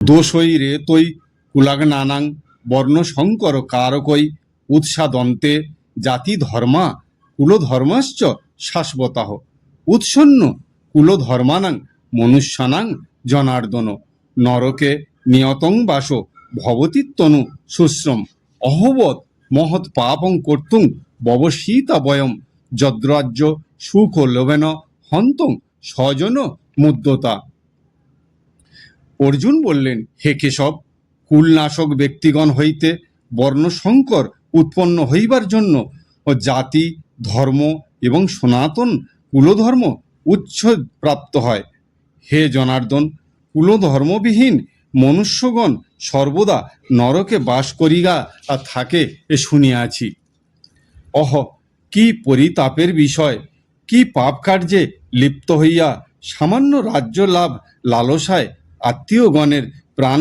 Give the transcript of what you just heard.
দোষই রে তৈ কুলাগ নানাং বর্ণ শঙ্কর কারকই উৎসাদন্তে জাতি ধর্মা কুলধর্মাশ্চ শাশ্বতাহ উৎসন্ন কুলধর্মানাং মনুষ্যানাং জনার্দন নরকে নিয়তং বাস ভবতিত্তনু শুশ্রম অহবৎ মহৎ পাপং কর্তুং ববশীতা বয়ম যদ্রাজ্য সুখ লোভেন হন্তং স্বজন মুদ্যতা। অর্জুন বললেন, হে কেশব, কুলনাশক ব্যক্তিগণ হইতে বর্ণসংকর উৎপন্ন হইবার জন্য ও জাতি ধর্ম এবং সনাতন কুলধর্ম উচ্ছেদ প্রাপ্ত হয়। হে জনার্দন, কুলধর্মবিহীন মনুষ্যগণ সর্বদা নরকে বাস করিয়া থাকে এ শুনিয়াছি। অহ, কি পরিতাপের বিষয়! কি পাপ কার্যে লিপ্ত হইয়া সামান্য রাজ্য লাভ লালসায় আত্মীয়গণের